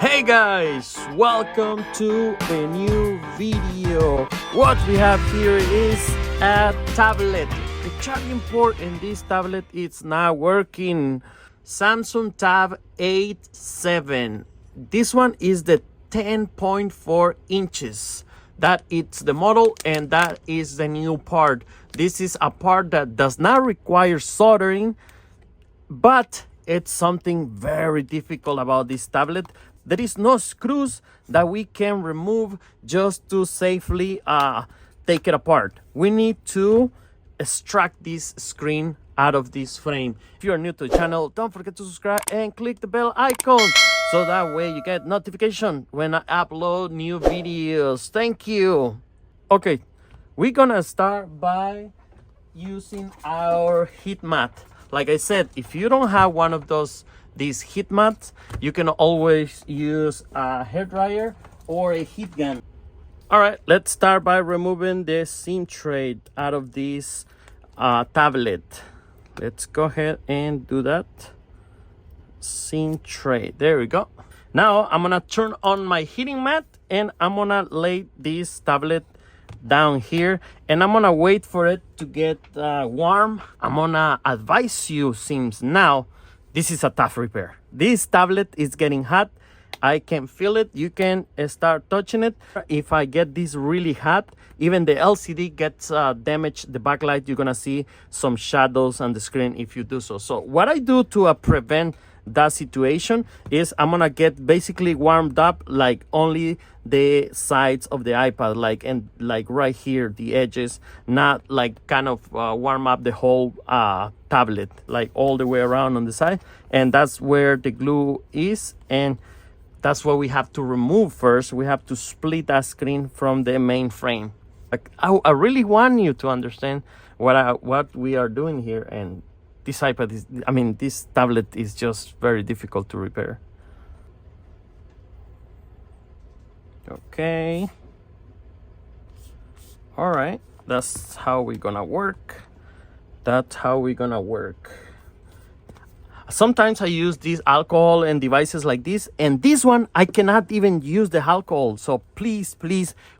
Hey guys, welcome to a new video. What we have here is a tablet. The charging port in this tablet is not working. Samsung Tab 8-7. This one is the 10.4 inches. That is the model and that is the new part. This is a part that does not require soldering, but it's something very difficult about this tablet. There is no screws that we can remove just to safely take it apart. We need to extract this screen out of this frame. If you are new to the channel, don't forget to subscribe and click the bell icon so that way you get notification when I upload new videos. Thank you. Okay, we're gonna start by using our heat mat. Like I said, if you don't have one of these heat mats, you can always use a hairdryer or a heat gun. All right, let's start by removing the SIM tray out of this tablet. Let's go ahead and do that. SIM tray, there we go. Now I'm gonna turn on my heating mat and I'm gonna lay this tablet down here and I'm gonna wait for it to get warm. I'm gonna advise you, since now this is a tough repair. This tablet is getting hot. I can feel it. You can start touching it. If I get this really hot, even the LCD gets damaged. The backlight, you're gonna see some shadows on the screen if you do so. So what I do to prevent that situation is I'm gonna get basically warmed up, like only the sides of the iPad, like right here, the edges, not like kind of warm up the whole tablet, like all the way around on the side. And that's where the glue is, and that's what we have to remove first. We have to split that screen from the main frame. Like I really want you to understand what we are doing here. And this iPad is, this tablet is just very difficult to repair. Okay. All right, that's how we're gonna work. That's how we're gonna work. Sometimes I use this alcohol and devices like this, and this one I cannot even use the alcohol. So please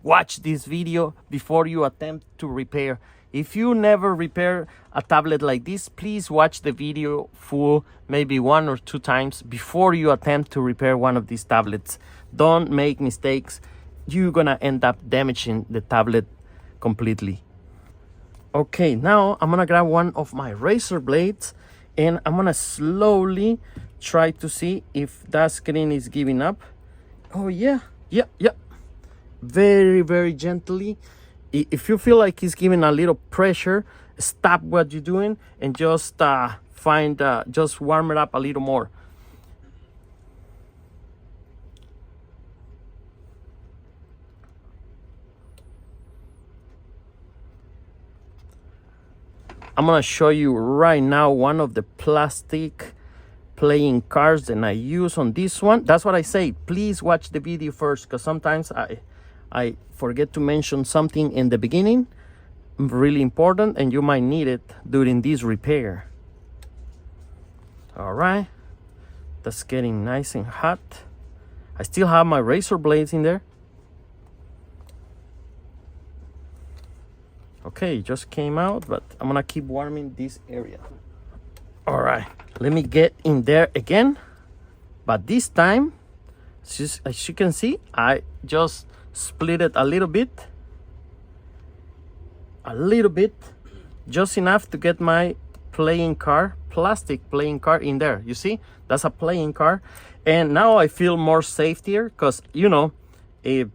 watch this video before you attempt to repair. If you never repair a tablet like this, please watch the video full, maybe 1 or 2 times before you attempt to repair one of these tablets. Don't make mistakes. You're gonna end up damaging the tablet completely. Okay, now I'm gonna grab one of my razor blades and I'm gonna slowly try to see if that screen is giving up. Oh yeah. Very gently. If you feel like it's giving a little pressure, stop what you're doing and just just warm it up a little more. I'm gonna show you right now one of the plastic playing cards that I use on this one. That's what I say. Please watch the video first, because sometimes I forget to mention something in the beginning, really important, and you might need it during this repair. All right, that's getting nice and hot. I still have my razor blades in there. Okay, it just came out, but I'm gonna keep warming this area. All right, let me get in there again, but this time, as you can see, I just split it a little bit, just enough to get my playing card, plastic playing card in there. You see, that's a playing card. And now I feel more safe here, because a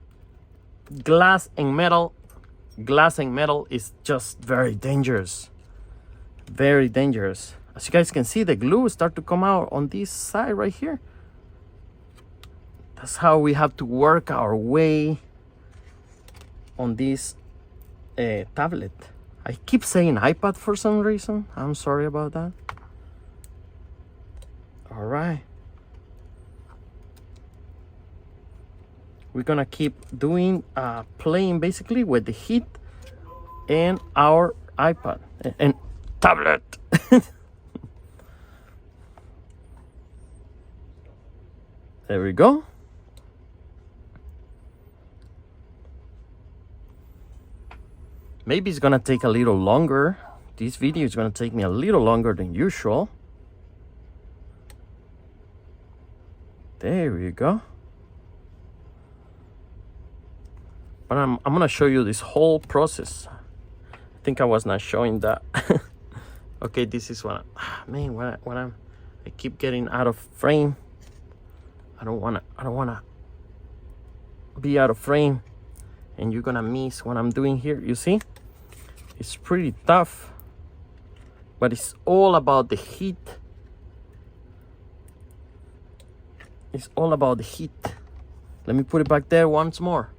glass and metal is just very dangerous. As you guys can see, the glue start to come out on this side right here. That's how we have to work our way on this tablet. I keep saying iPad for some reason. I'm sorry about that. All right, we're gonna keep doing playing basically with the heat and our iPad and tablet. There we go. Maybe it's gonna take a little longer. This video is gonna take me a little longer than usual. There you go. But I'm gonna show you this whole process. I think I was not showing that. Okay, this is what I keep getting out of frame. I don't wanna be out of frame, and you're gonna miss what I'm doing here. You see, it's pretty tough, but it's all about the heat. It's all about the heat. Let me put it back there once more.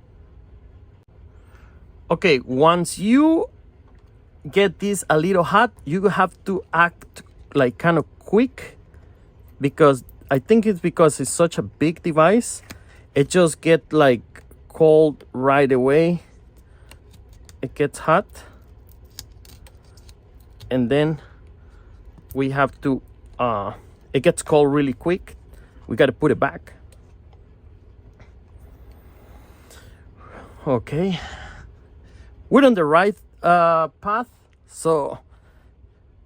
Okay, once you get this a little hot, you have to act like kind of quick, because I think it's because it's such a big device. It just get like cold right away. It gets hot, and then we have to it gets cold really quick. We got to put it back. Okay, we're on the right path. So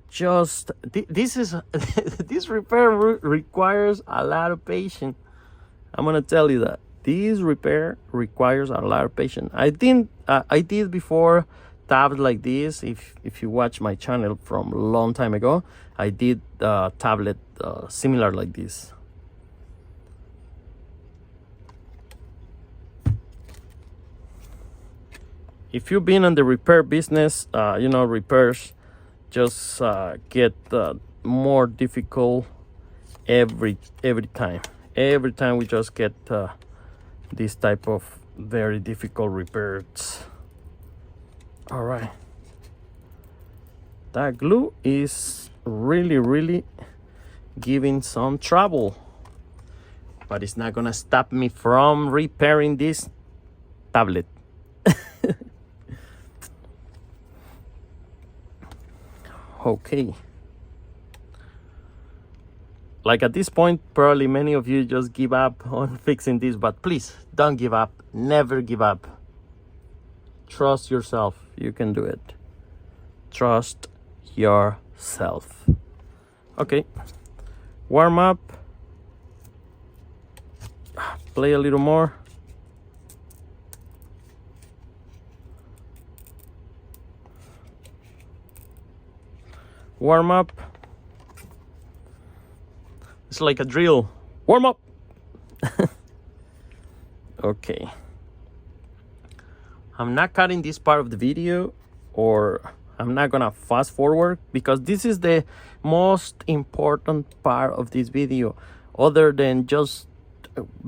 just this is this repair requires a lot of patience. I'm gonna tell you that this repair requires a lot of patience. I did before tabs like this. If you watch my channel from a long time ago, I did tablet similar like this. If you've been in the repair business, you know, repairs just get more difficult every time. Every time we just get this type of very difficult repairs. All right. That glue is really giving some trouble, but it's not gonna stop me from repairing this tablet. Okay, like at this point, probably many of you just give up on fixing this, but please don't give up. Never give up. Trust yourself. You can do it. Trust yourself. Okay, warm up. Play a little more. Warm up. It's like a drill. Warm up. Okay. I'm not cutting this part of the video, or I'm not gonna fast forward, because this is the most important part of this video, other than just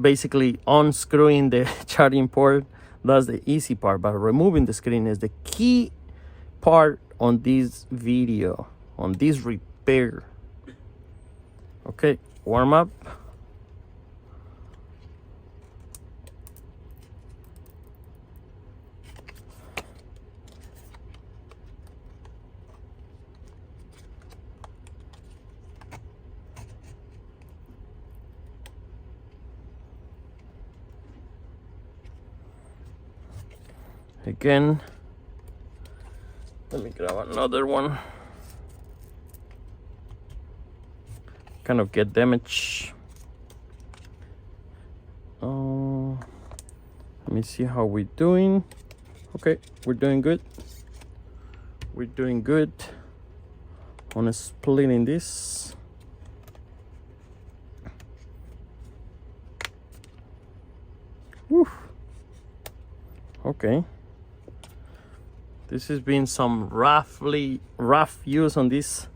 basically unscrewing the charging port. That's the easy part, but removing the screen is the key part on this video, on this repair. Okay, warm up. Again, let me grab another one. Kind of get damage. Let me see how we're doing. Okay, we're doing good. We're doing good on splitting this. Whew. Okay. This has been some rough use on this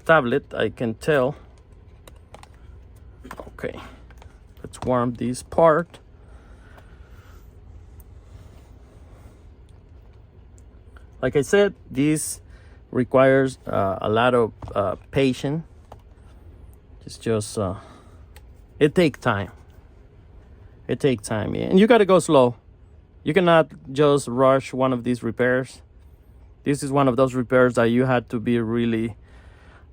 tablet, I can tell. Okay, let's warm this part. Like I said, this requires a lot of patience. It's just it takes time. It takes time, yeah. And you gotta go slow. You cannot just rush one of these repairs. This is one of those repairs that you had to be really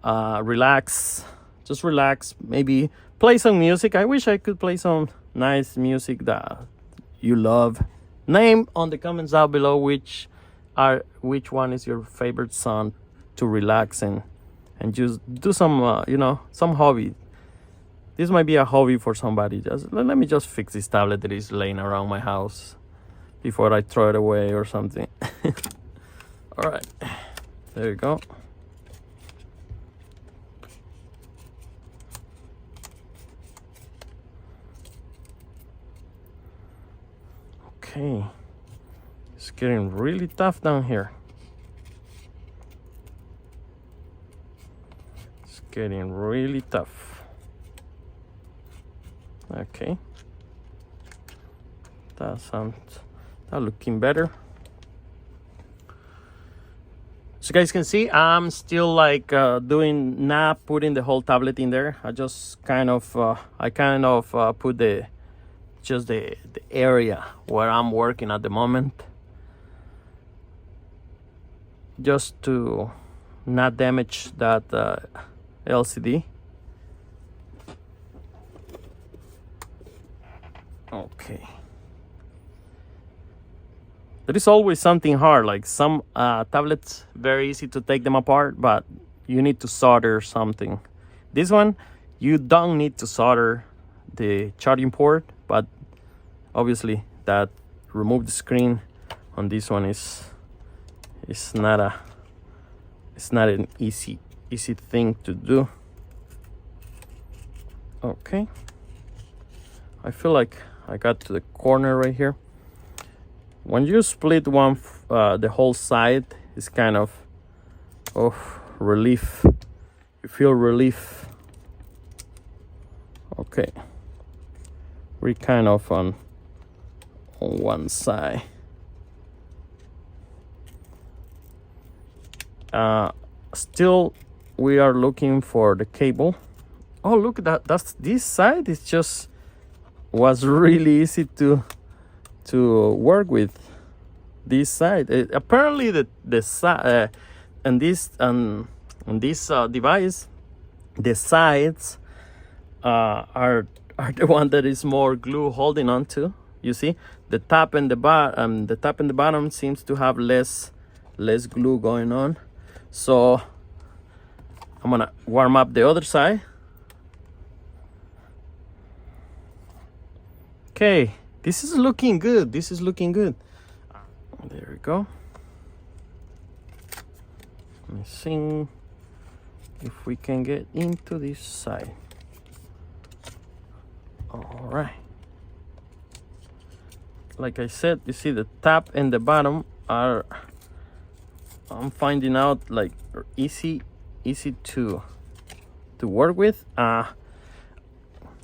relax. Just relax. Maybe play some music. I wish I could play some nice music that you love. Name on the comments down below which which one is your favorite song to relax and just do some you know, some hobby. This might be a hobby for somebody. Just let me just fix this tablet that is laying around my house before I throw it away or something. All right, there you go. Okay, it's getting really tough down here. It's getting really tough. Okay, that looking better. So you guys can see I'm still like not putting the whole tablet in there. I just kind of put the area where I'm working at the moment, just to not damage that LCD. Okay. There is always something hard, like some tablets, very easy to take them apart, but you need to solder something. This one, you don't need to solder the charging port, but obviously that remove the screen on this one is not an easy thing to do. Okay, I feel like I got to the corner right here. When you split one, the whole side is kind of relief. You feel relief. Okay, we're kind of on one side. Still, we are looking for the cable. Oh, look at that! This side is was really easy to work with. This side, apparently the side and this device, the sides are the one that is more glue holding on to. You see, the top and the bottom seems to have less glue going on. So I'm gonna warm up the other side. Okay, this is looking good. There we go. Let me see if we can get into this side. All right. Like I said, you see the top and the bottom are, I'm finding out, like easy to work with.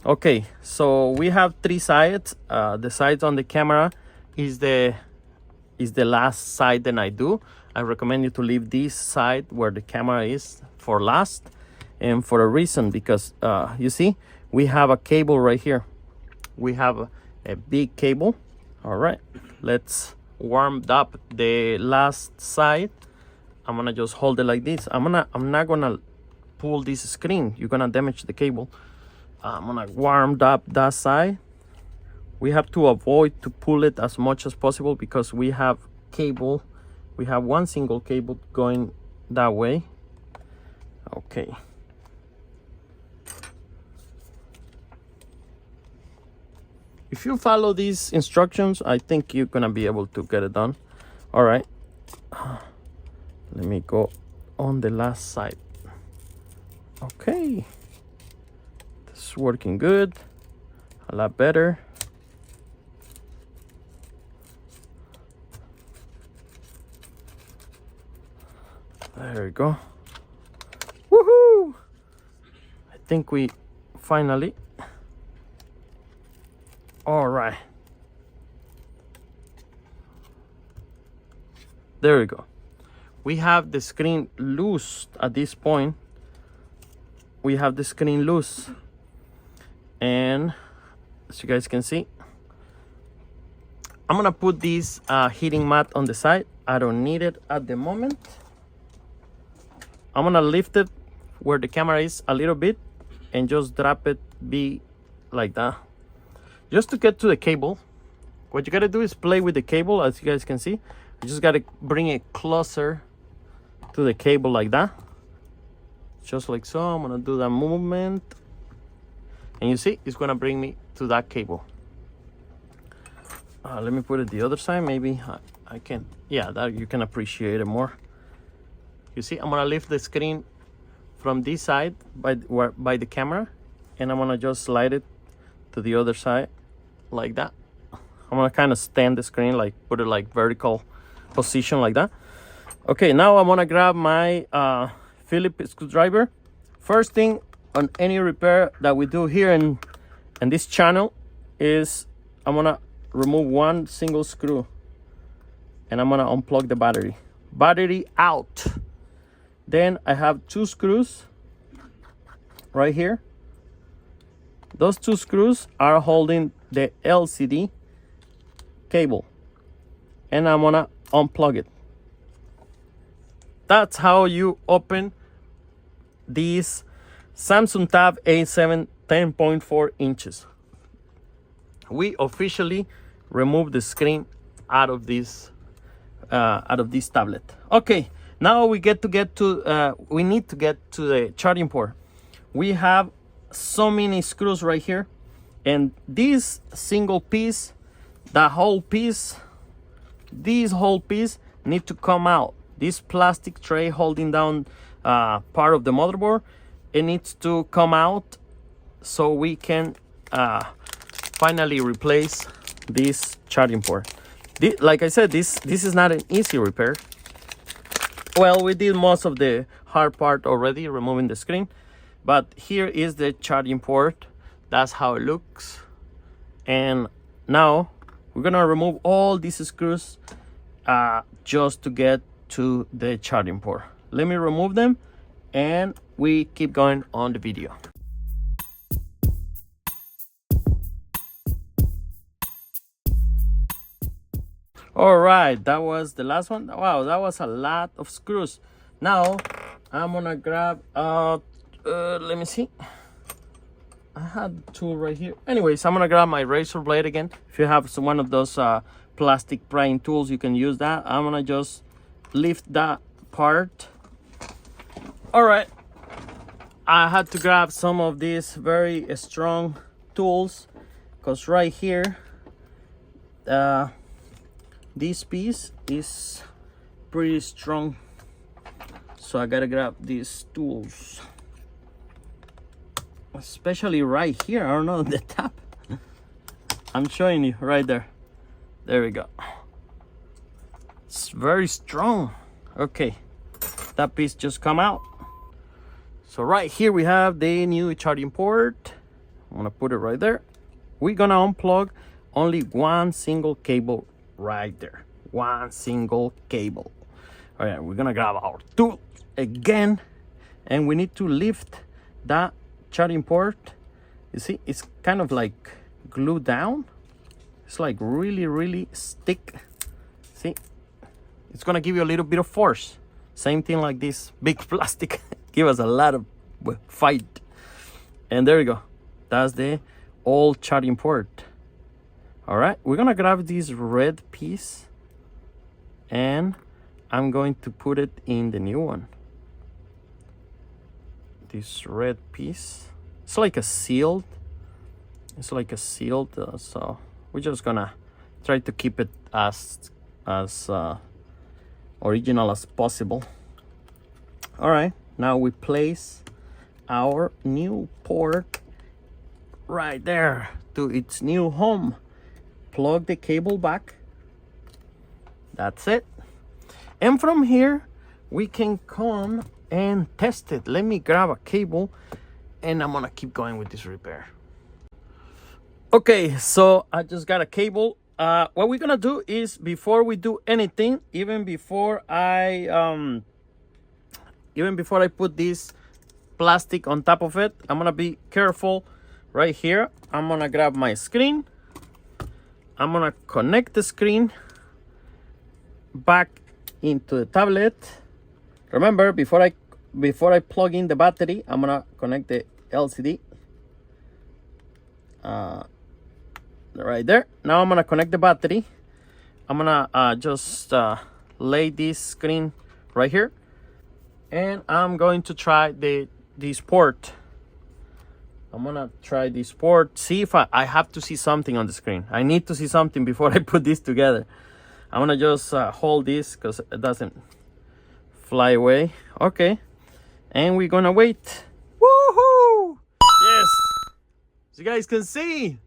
Okay, so we have three sides. The sides on the camera is the last side that I do. I recommend you to leave this side where the camera is for last, and for a reason, because you see we have a cable right here. We have a big cable. All right, let's warm up the last side. I'm gonna just hold it like this. I'm not gonna pull this screen. You're gonna damage the cable. I'm gonna warm up that side. We have to avoid to pull it as much as possible because we have cable. We have one single cable going that way. Okay. If you follow these instructions, I think you're gonna be able to get it done. All right. Let me go on the last side. Okay. This is working good. A lot better. There we go. Woohoo! I think we finally. All right. There we go. We have the screen loose at this point. We have the screen loose. And as you guys can see, I'm gonna put this heating mat on the side. I don't need it at the moment. I'm gonna lift it where the camera is a little bit and just drop it be like that. Just to get to the cable, what you gotta do is play with the cable, as you guys can see. You just gotta bring it closer to the cable like that. Just like so. I'm gonna do that movement. And you see, it's gonna bring me to that cable. Let me put it the other side. Maybe I can, yeah, that you can appreciate it more. You see, I'm gonna lift the screen from this side by the camera, and I'm gonna just slide it to the other side like that. I'm gonna kind of stand the screen, like put it like vertical position like that. Okay, now I'm gonna grab my Phillips screwdriver. First thing on any repair that we do here in this channel is I'm gonna remove one single screw, and I'm gonna unplug the battery out. Then I have two screws right here. Those two screws are holding the LCD cable, and I'm gonna unplug it. That's how you open these Samsung Tab A7 10.4 inches. We officially removed the screen out of this tablet. Okay, now we need to get to the charging port. We have so many screws right here, and this single piece, this whole piece need to come out. This plastic tray holding down part of the motherboard, it needs to come out so we can finally replace this charging port. Like I said, this is not an easy repair. Well, we did most of the hard part already, removing the screen, but here is the charging port. That's how it looks. And now we're gonna remove all these screws just to get to the charging port. Let me remove them and we keep going on the video. All right, that was the last one. Wow, that was a lot of screws. Now I'm gonna grab let me see, I had the tool right here. Anyways, I'm gonna grab my razor blade again. If you have one of those plastic prying tools, you can use that. I'm gonna just lift that part. All right, I had to grab some of these very strong tools, because right here this piece is pretty strong, so I gotta grab these tools, especially right here. I don't know, the top. I'm showing you right there. There we go. It's very strong. Okay, that piece just come out. So right here we have the new charging port. I'm gonna put it right there. We're gonna unplug only one single cable right there. One single cable. All right, we're gonna grab our tool again, and we need to lift that charging port. You see, it's kind of like glued down. It's like really stick. See, it's gonna give you a little bit of force. Same thing like this big plastic. Give us a lot of fight. And there we go. That's the old charging port. All right, we're gonna grab this red piece, and I'm going to put it in the new one. This red piece, it's like a sealed. So we're just gonna try to keep it as original as possible. All right, now we place our new port right there to its new home. Plug the cable back. That's it. And from here we can come and test it. Let me grab a cable and I'm gonna keep going with this repair. Okay, so I just got a cable. What we're gonna do is, before we do anything, even before I put this plastic on top of it, I'm gonna be careful right here. I'm gonna grab my screen. I'm gonna connect the screen back into the tablet. Remember, before I plug in the battery, I'm gonna connect the LCD right there. Now I'm gonna connect the battery. I'm gonna just lay this screen right here, and I'm going to try this port. I'm gonna try this port, see if I have to see something on the screen. I need to see something before I put this together. I'm gonna just hold this because it doesn't fly away. Okay, and we're gonna wait. Woohoo! Yes, as you guys can see,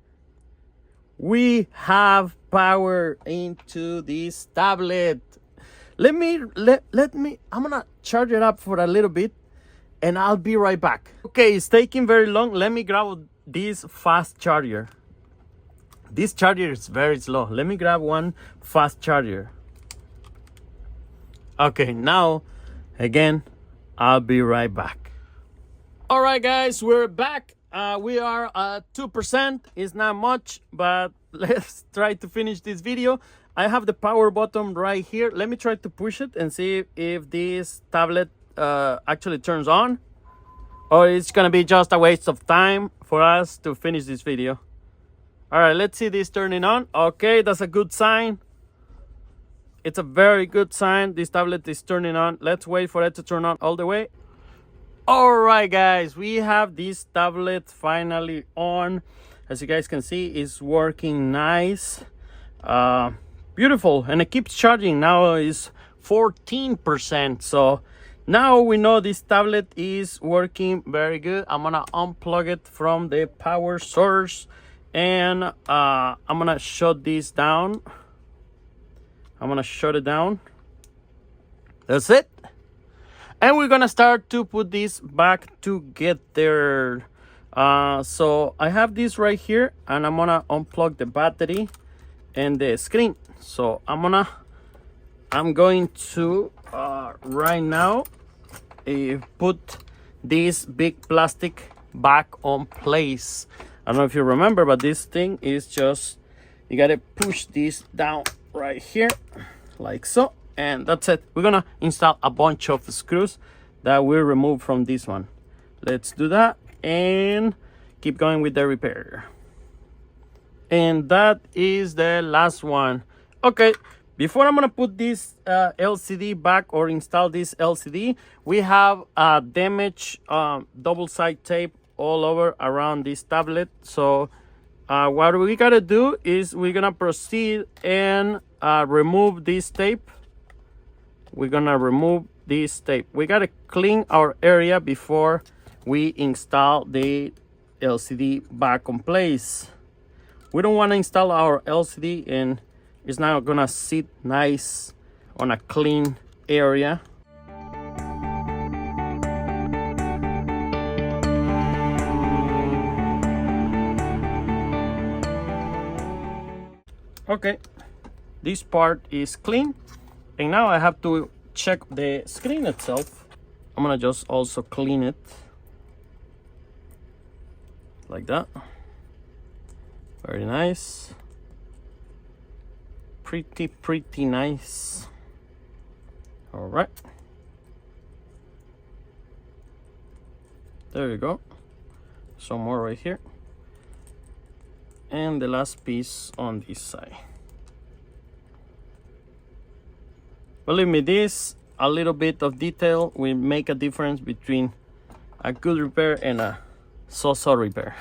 we have power into this tablet. Let me, I'm gonna charge it up for a little bit and I'll be right back. Okay, it's taking very long. Let me grab this fast charger. This charger is very slow. Let me grab one fast charger. Okay, now, again, I'll be right back. All right, guys, we're back. We are at 2%. It's not much, but let's try to finish this video. I have the power button right here. Let me try to push it and see if this tablet actually turns on, or it's gonna be just a waste of time for us to finish this video. All right, let's see this turning on. Okay, that's a good sign. It's a very good sign. This tablet is turning on. Let's wait for it to turn on all the way. All right, guys, we have this tablet finally on. As you guys can see, it's working nice. Beautiful, and it keeps charging. Now is 14%. So now we know this tablet is working very good. I'm gonna unplug it from the power source, and I'm gonna shut this down. I'm gonna shut it down. That's it. And we're gonna start to put this back together. So I have this right here, and I'm gonna unplug the battery and the screen. So I'm going to right now put this big plastic back on place. I don't know if you remember, but this thing is just, you gotta push this down right here like so, and that's it. We're gonna install a bunch of screws that we removed from this one. Let's do that and keep going with the repair. And that is the last one. Okay, before I'm gonna put this LCD back or install this LCD, we have damaged double-side tape all over around this tablet. So what we gotta do is we're gonna proceed and remove this tape. We're gonna remove this tape. We gotta clean our area before we install the LCD back on place. We don't want to install our LCD and it's not gonna sit nice on a clean area. Okay, this part is clean, and now I have to check the screen itself. I'm gonna just also clean it like that. Very nice. Pretty nice. All right, there you go. Some more right here, and the last piece on this side. Believe me, this a little bit of detail will make a difference between a good repair and a so-so repair.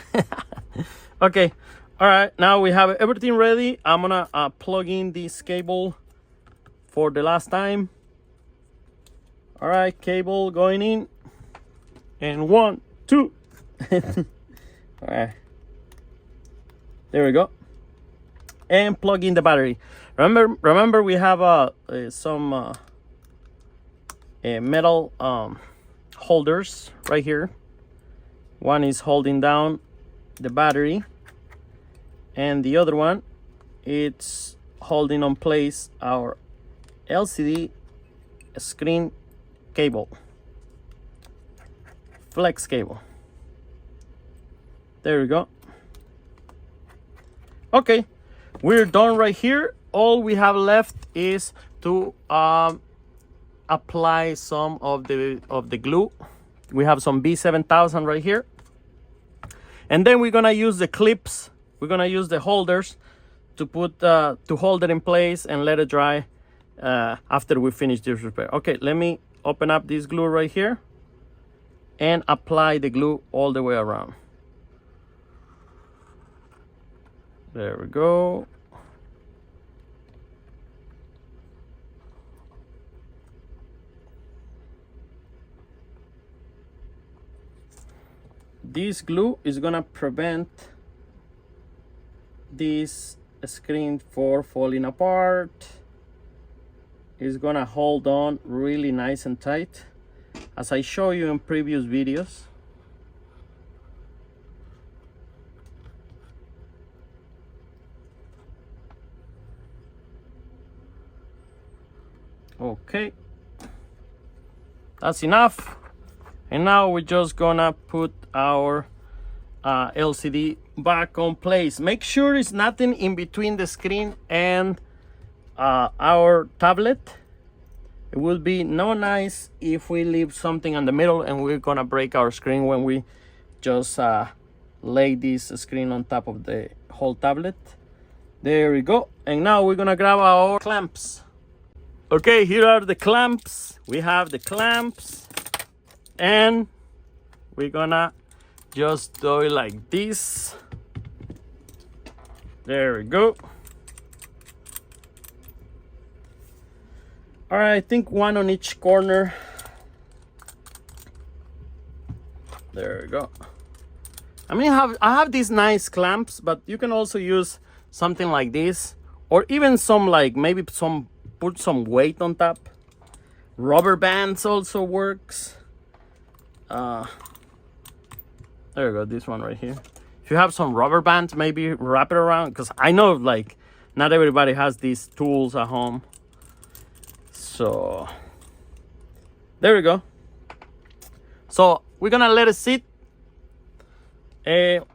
Okay, all right, now we have everything ready. I'm gonna plug in this cable for the last time. All right, cable going in, and 1, 2. All right, there we go. And plug in the battery. Remember we have some metal holders right here. One is holding down the battery, and the other one, it's holding on place our LCD screen cable, flex cable. There we go. Okay, we're done right here. All we have left is to apply some of the glue. We have some B7000 right here, and then we're gonna use the clips. We're gonna use the holders to put to hold it in place and let it dry after we finish this repair. Okay, let me open up this glue right here and apply the glue all the way around. There we go. This glue is gonna prevent this screen for falling apart. It's gonna hold on really nice and tight, as I show you in previous videos. Okay, that's enough. And now we're just gonna put our LCD back on place. Make sure it's nothing in between the screen and our tablet. It will be no nice if we leave something in the middle, and we're gonna break our screen when we just lay this screen on top of the whole tablet. There we go. And now we're gonna grab our clamps. Okay, here are the clamps. We have the clamps, and we're gonna just do it like this. There we go. All right, I think one on each corner. There we go. I mean, I have these nice clamps, but you can also use something like this, or even some, like, maybe put some weight on top. Rubber bands also works. There you go, this one right here. If you have some rubber bands, maybe wrap it around, because I know, like, not everybody has these tools at home. So there we go. So we're gonna let it sit. Right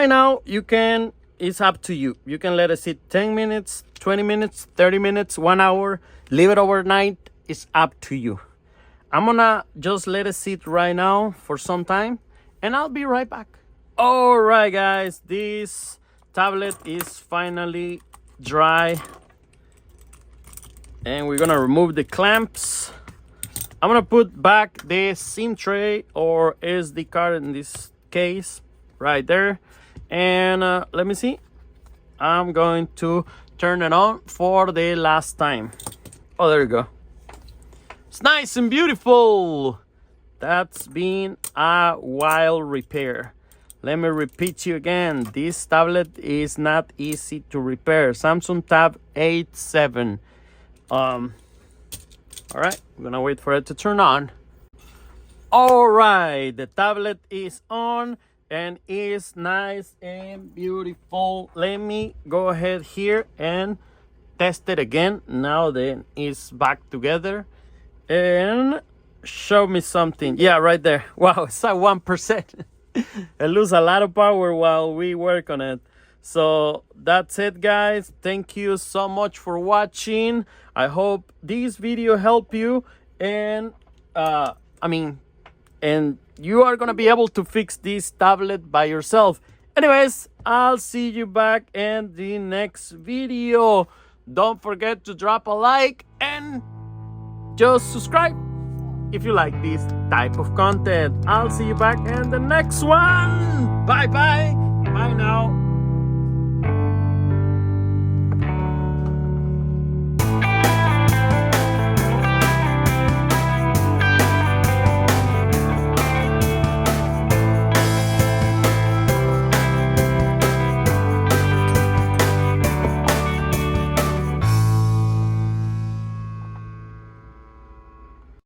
now, it's up to you. You can let it sit 10 minutes, 20 minutes, 30 minutes, 1 hour. Leave it overnight. It's up to you. I'm gonna just let it sit right now for some time, and I'll be right back. All right, guys, this tablet is finally dry, and we're gonna remove the clamps. I'm gonna put back the SIM tray or SD card in this case right there, and let me see. I'm going to turn it on for the last time. Oh, there you go. It's nice and beautiful. That's been a wild repair. Let me repeat you again. This tablet is not easy to repair. Samsung Tab A7. All right, I'm gonna wait for it to turn on. All right, the tablet is on and is nice and beautiful. Let me go ahead here and test it again. Now that it's back together, and show me something. Yeah, right there. Wow, it's at 1%. It loses a lot of power while we work on it. So that's it, guys. Thank you so much for watching. I hope this video helped you, and and you are gonna be able to fix this tablet by yourself. Anyways, I'll see you back in the next video. Don't forget to drop a like and just subscribe if you like this type of content. I'll see you back in the next one. Bye bye. Bye now.